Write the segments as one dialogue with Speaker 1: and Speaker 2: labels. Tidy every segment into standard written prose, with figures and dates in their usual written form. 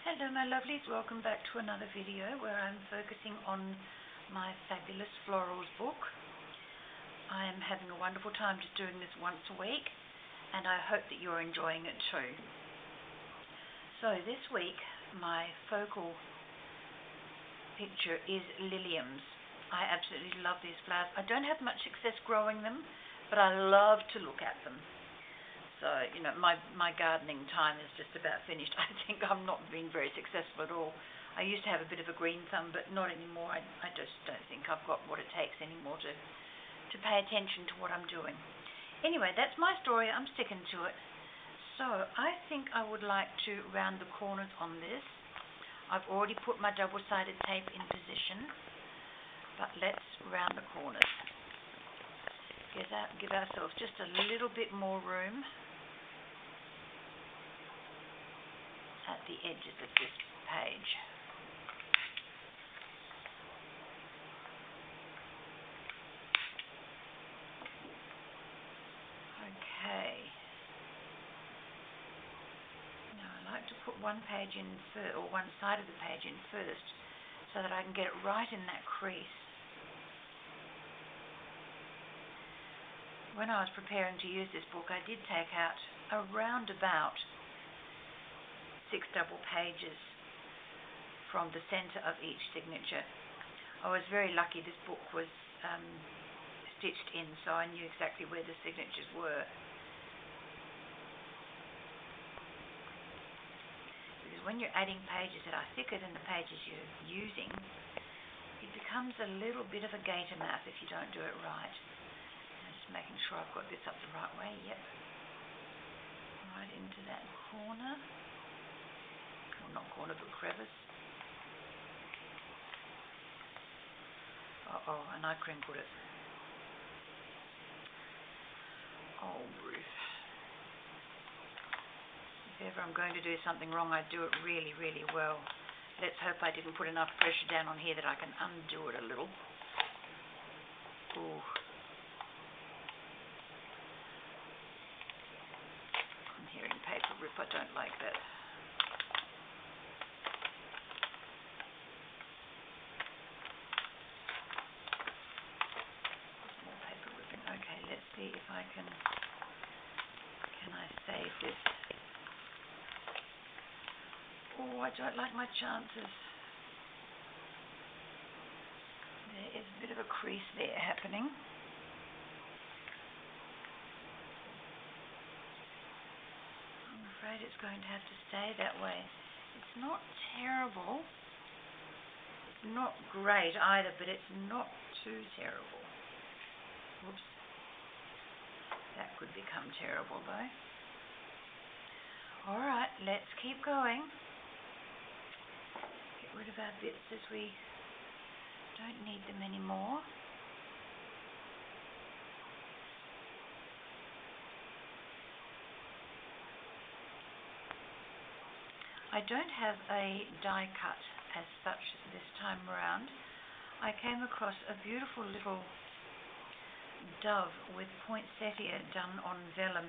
Speaker 1: Hello my lovelies, welcome back to another video where I'm focusing on my Fabulous Florals book. I am having a wonderful time just doing this once a week and I hope that you're enjoying it too. So this week my focal picture is liliums. I absolutely love these flowers. I don't have much success growing them, but I love to look at them. So, you know, my gardening time is just about finished. I think I'm not being very successful at all. I used to have a bit of a green thumb, but not anymore. I just don't think I've got what it takes anymore to pay attention to what I'm doing. Anyway, that's my story. I'm sticking to it. So, I think I would like to round the corners on this. I've already put my double-sided tape in position, but let's round the corners. Give ourselves just a little bit more room at the edges of this page. Okay. Now I like to put one page in or one side of the page in first so that I can get it right in that crease. When I was preparing to use this book, I did take out around about 6 double pages from the center of each signature. I was very lucky this book was stitched in, so I knew exactly where the signatures were. Because when you're adding pages that are thicker than the pages you're using, it becomes a little bit of a gator mouth if you don't do it right. Just making sure I've got this up the right way. Yep. Right into that corner. Well, not corner, but crevice. Uh-oh, and I crinkled it. Oh, Ruth. If ever I'm going to do something wrong, I do it really, really well. Let's hope I didn't put enough pressure down on here that I can undo it a little. Ooh. I'm hearing paper rip. I don't like that. Okay, let's see if I can I save this? Oh, I don't like my chances. There is a bit of a crease there happening. I'm afraid it's going to have to stay that way. It's not terrible. It's not great either, but it's not too terrible. Whoops. That could become terrible though. Alright, let's keep going. Get rid of our bits as we don't need them anymore. I don't have a die cut as such this time around. I came across a beautiful little dove with poinsettia done on vellum,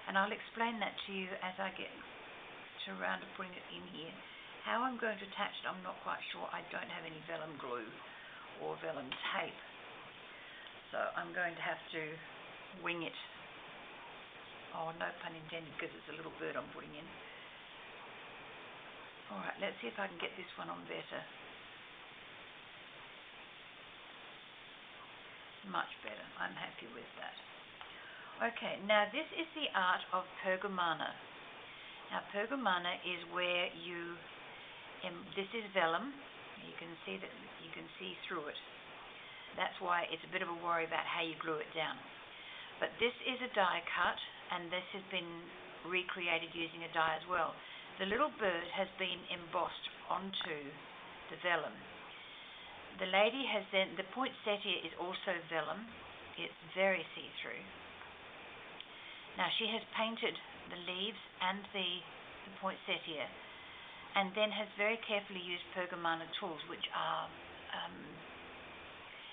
Speaker 1: and I'll explain that to you as I get to around to putting it in here. How I'm going to attach it, I'm not quite sure. I don't have any vellum glue or vellum tape, so I'm going to have to wing it. Oh, no pun intended, because it's a little bird I'm putting in. Alright, let's see if I can get this one on better. Much better. I'm happy with that. Okay, now this is the art of pergamana. Now pergamana is where you, this is vellum. You can see that, you can see through it. That's why it's a bit of a worry about how you glue it down. But this is a die cut, and this has been recreated using a die as well. The little bird has been embossed onto the vellum. The lady has then, the poinsettia is also vellum. It's very see-through. Now she has painted the leaves and the poinsettia, and then has very carefully used pergamana tools, which are,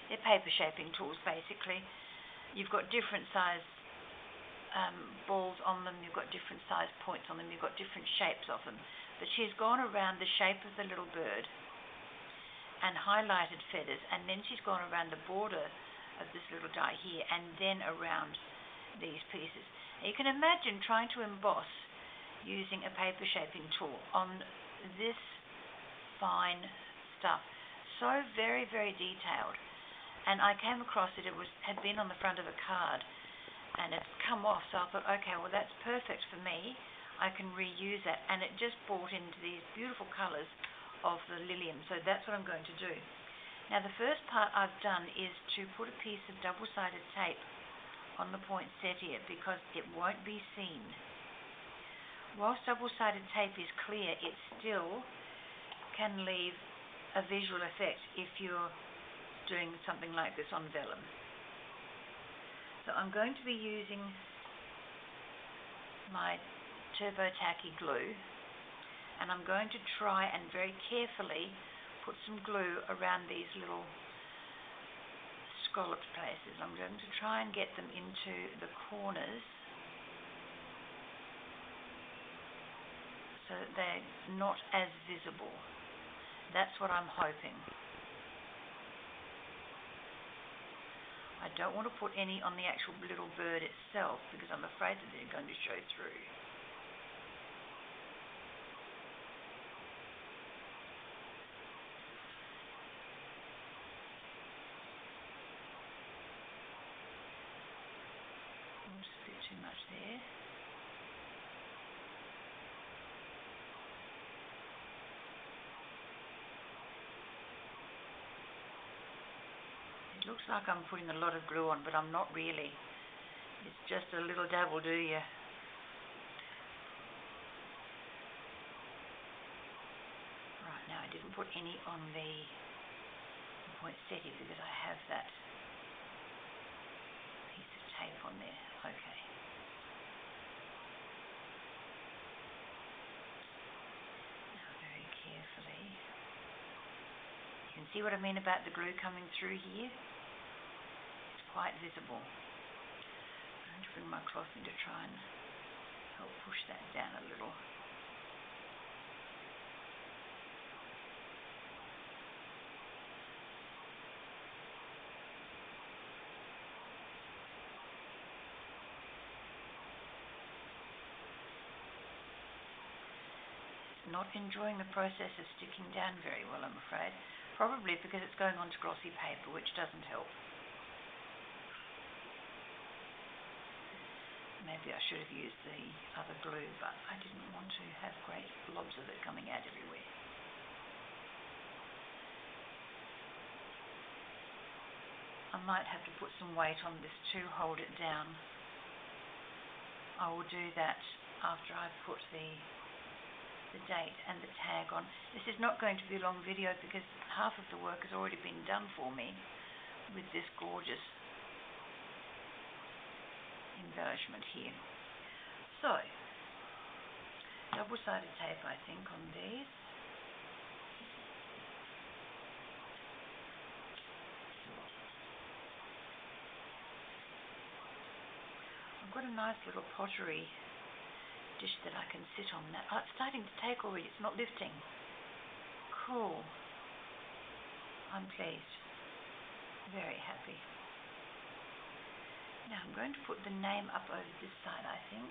Speaker 1: they're paper shaping tools basically. You've got different size balls on them, you've got different size points on them, you've got different shapes of them. but she's gone around the shape of the little bird and highlighted feathers, and then she's gone around the border of this little die here, and then around these pieces. Now you can imagine trying to emboss using a paper shaping tool on this fine stuff. So very, very detailed. And I came across it, had been on the front of a card, and it's come off, so I thought, okay, well that's perfect for me. I can reuse that, and it just brought into these beautiful colours of the lilium, so that's what I'm going to do. Now the first part I've done is to put a piece of double-sided tape on the poinsettia because it won't be seen. Whilst double-sided tape is clear, it still can leave a visual effect if you're doing something like this on vellum. So I'm going to be using my Turbo Tacky glue, and I'm going to try and very carefully put some glue around these little scalloped places. I'm going to try and get them into the corners so that they're not as visible. That's what I'm hoping. I don't want to put any on the actual little bird itself because I'm afraid that they're going to show through. Just a bit too much there. It looks like I'm putting a lot of glue on, but I'm not really. It's just a little dab will do you. Right, now I didn't put any on the poinsettia because I have that piece of tape on there. Okay. Now very carefully. You can see what I mean about the glue coming through here? It's quite visible. I'm going to bring my cloth in to try and help push that down a little. Not enjoying the process of sticking down very well, I'm afraid. Probably because it's going onto glossy paper, which doesn't help. Maybe I should have used the other glue, but I didn't want to have great blobs of it coming out everywhere. I might have to put some weight on this to hold it down. I will do that after I've put the date and the tag on. This is not going to be a long video because half of the work has already been done for me with this gorgeous embellishment here. So, double-sided tape I think on these. I've got a nice little pottery dish that I can sit on now. Oh, it's starting to take already. It's not lifting. Cool. I'm pleased. Very happy. Now I'm going to put the name up over this side, I think.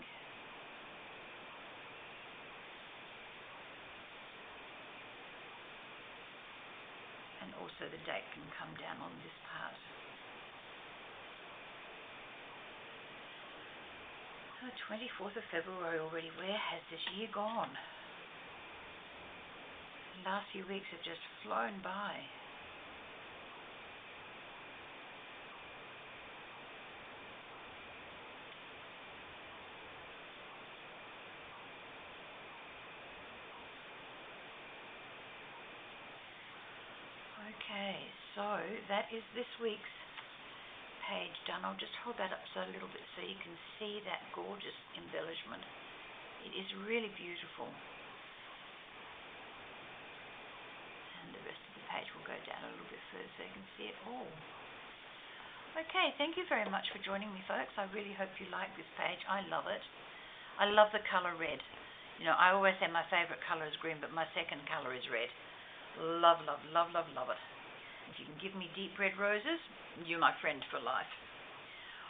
Speaker 1: And also the date can come down on this part. Oh, 24th of February already. Where has this year gone? The last few weeks have just flown by. Okay, so that is this week's page done. I'll just hold that up so a little bit so you can see that gorgeous embellishment. It is really beautiful. And the rest of the page will go down a little bit further so you can see it all. Okay, thank you very much for joining me, folks. I really hope you like this page. I love it. I love the colour red. You know, I always say my favourite colour is green, but my second colour is red. Love, love, love, love, love it. If you can give me deep red roses, you're my friend for life.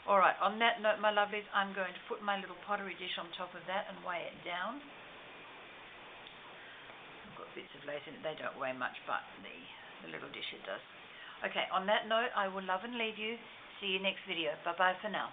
Speaker 1: Alright, on that note, my lovelies, I'm going to put my little pottery dish on top of that and weigh it down. I've got bits of lace in it. They don't weigh much, but the little dish it does. Okay, on that note, I will love and leave you. See you next video. Bye-bye for now.